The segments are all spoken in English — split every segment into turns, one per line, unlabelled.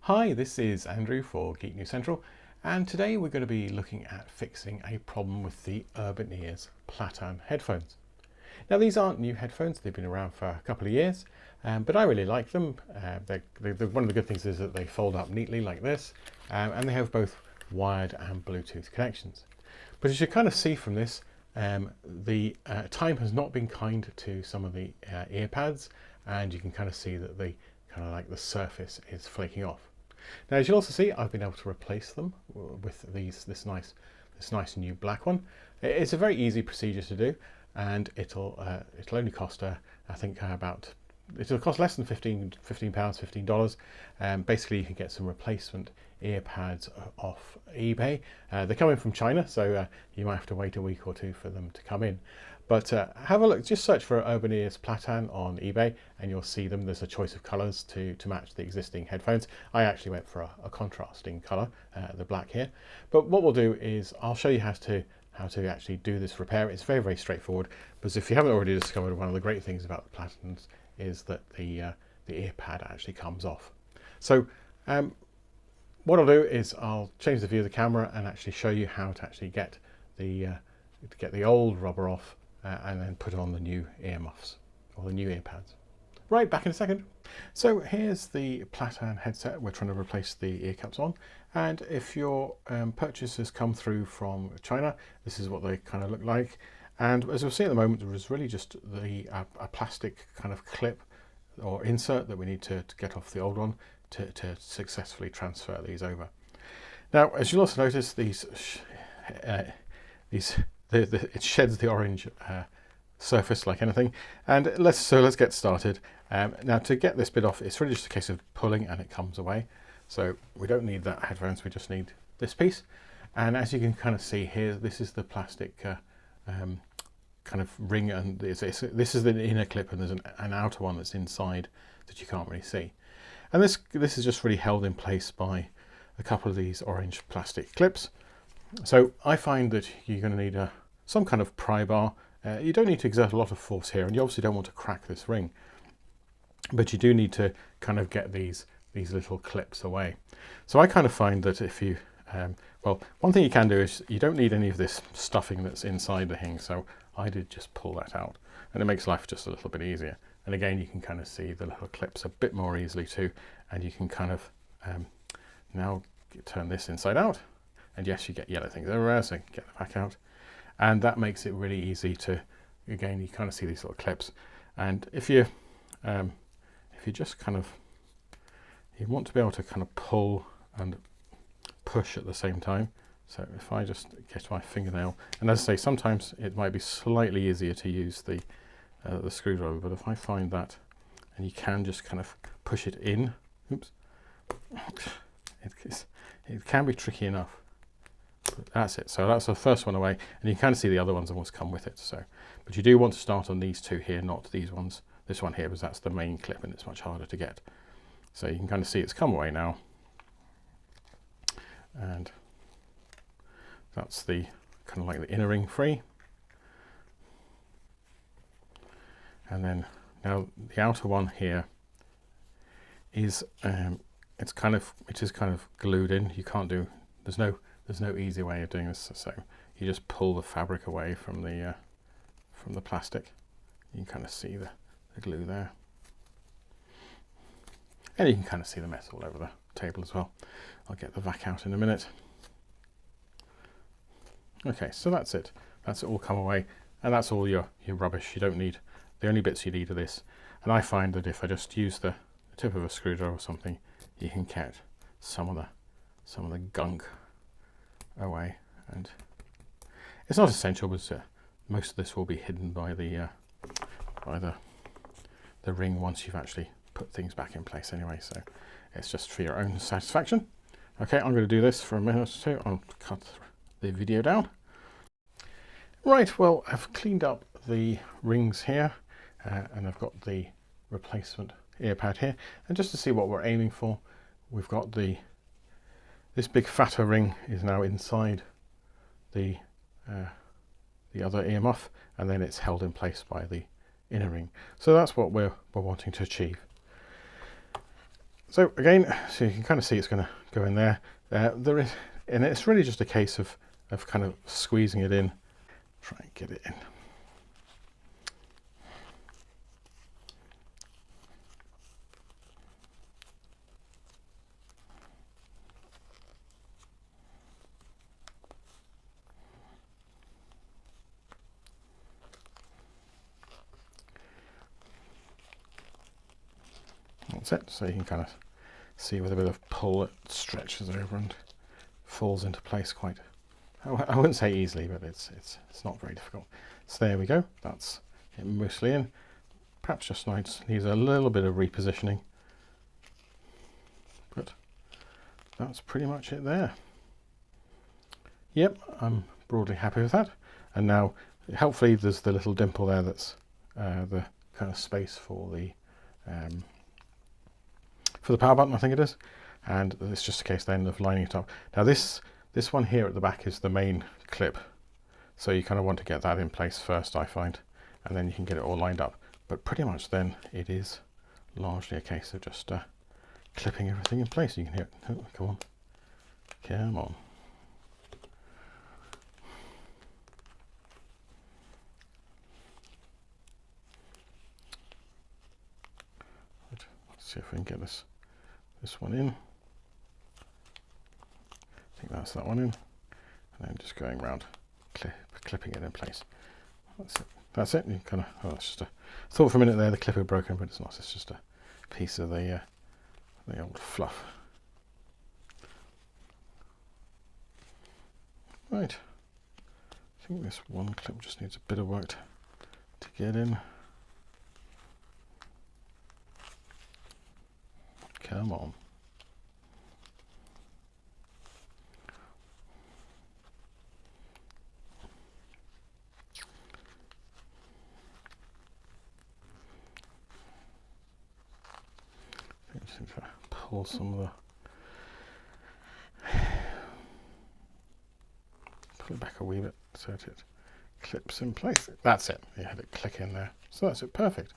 Hi, this is Andrew for Geek News Central, and today we're going to be looking at fixing a problem with the Urbanears Plattan headphones. Now, these aren't new headphones, they've been around for a couple of years, but I really like them. One of the good things is that they fold up neatly like this, and they have both wired and Bluetooth connections. But as you kind of see from this, the time has not been kind to some of the ear pads, and you can kind of see that the the surface is flaking off. Now, as you'll also see, I've been able to replace them with this nice new black one. It's a very easy procedure to do, and it'll only cost I think it'll cost less than $15. Basically, you can get some replacement ear pads off eBay. They're coming from China, so you might have to wait a week or two for them to come in. But have a look, just search for Urbanears Plattan on eBay and you'll see them. There's a choice of colours to match the existing headphones. I actually went for a contrasting colour, the black here. But what we'll do is I'll show you how to actually do this repair. It's very, very straightforward, because if you haven't already discovered, one of the great things about the Plattans is that the ear pad actually comes off. So what I'll do is I'll change the view of the camera and actually show you how to actually get the old rubber off and then put on the new earmuffs or the new ear pads. Right, back in a second. So here's the Plattan headset we're trying to replace the ear caps on, and if your purchase has come through from China, this is what they kind of look like. And as you'll see at the moment, there is really just a plastic kind of clip or insert that we need to get off the old one to successfully transfer these over. Now, as you'll also notice, it sheds the orange surface like anything. And let's get started. Now, to get this bit off, it's really just a case of pulling and it comes away. So we don't need that headphones, we just need this piece. And as you can kind of see here, this is the plastic kind of ring, and this is the inner clip, and there's an outer one that's inside that you can't really see. And this is just really held in place by a couple of these orange plastic clips. So I find that you're going to need some kind of pry bar. You don't need to exert a lot of force here, and you obviously don't want to crack this ring, but you do need to kind of get these little clips away. So I kind of find that if you well, one thing you can do is you don't need any of this stuffing that's inside the thing, so I did just pull that out, and it makes life just a little bit easier. And again, you can kind of see the little clips a bit more easily too, and you can kind of now turn this inside out, and yes, you get yellow things everywhere, so you can get the back out, and that makes it really easy to, again, you kind of see these little clips. And if you just kind of, you want to be able to kind of pull and push at the same time. So if I just get my fingernail, and as I say, sometimes it might be slightly easier to use the screwdriver, but if I find that, and you can just kind of push it in, oops, it can be tricky enough. But that's it. So that's the first one away, and you can see the other ones almost come with it. So, but you do want to start on these two here, not these ones. This one here, because that's the main clip, and it's much harder to get. So you can kind of see it's come away now, and that's the kind of like the inner ring free. And then now the outer one here is it is kind of glued in. You can't do, there's no easy way of doing this. So you just pull the fabric away from the plastic. You can kind of see the glue there, and you can kind of see the metal all over the table as well. I'll get the vac out in a minute. Okay, so that's it. That's it all come away, and that's all your rubbish. You don't need, the only bits you need are this. And I find that if I just use the tip of a screwdriver or something, you can get some of the gunk away. And it's not essential, but most of this will be hidden by the ring once you've actually put things back in place anyway. So it's just for your own satisfaction. Okay, I'm going to do this for a minute or two. I'll cut the video down. Right, well, I've cleaned up the rings here, and I've got the replacement ear pad here. And just to see what we're aiming for, we've got this big fatter ring is now inside the other earmuff, and then it's held in place by the inner ring. So that's what we're wanting to achieve. So again, so you can kind of see it's going to go in there. There is, and it's really just a case of kind of squeezing it in, try and get it in. That's it. So you can kind of see with a bit of pull it stretches over and falls into place quite, I wouldn't say easily, but it's not very difficult. So there we go. That's it mostly in. Perhaps just needs a little bit of repositioning, but that's pretty much it there. Yep, I'm broadly happy with that. And now hopefully there's the little dimple there that's the kind of space for the power button, I think it is, and it's just a case then of lining it up. Now this one here at the back is the main clip, so you kind of want to get that in place first, I find, and then you can get it all lined up. But pretty much then it is largely a case of just clipping everything in place. You can hear it. Oh, come on. Let's see if we can get this one in. I think that's that one in, and then just going around clipping it in place. That's it. You kind of, oh, it's just a thought for a minute there the clip had broken, but it's not. It's just a piece of the old fluff. Right, I think this one clip just needs a bit of work to get in. Come on. I think if I pull some of the, pull it back a wee bit so that it clips in place. That's it. You had it click in there. So that's it. Perfect.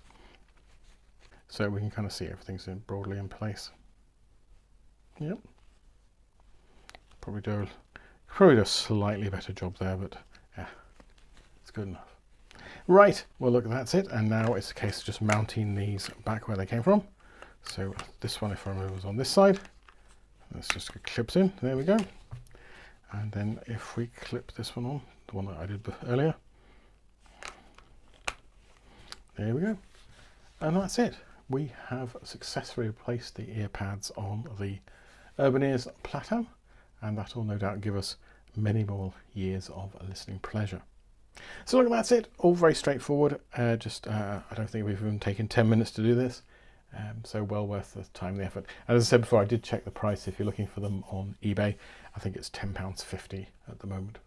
So we can kind of see everything's broadly in place. Yep. Probably do a slightly better job there, but yeah, it's good enough. Right, well look, that's it. And now it's a case of just mounting these back where they came from. So this one, if I remember, was on this side. Let's just clips in. There we go. And then if we clip this one on, the one that I did earlier. There we go. And that's it. We have successfully replaced the ear pads on the Urbanears Plattan, and that will no doubt give us many more years of listening pleasure. So look, that's it. All very straightforward. I don't think we've even taken 10 minutes to do this. So well worth the time and the effort. As I said before, I did check the price. If you're looking for them on eBay, I think it's £10.50 at the moment.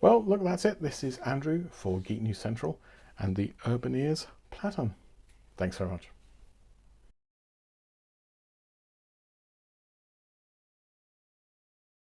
Well, look, that's it. This is Andrew for Geek News Central and the Urbanears Plattan. Thanks very much.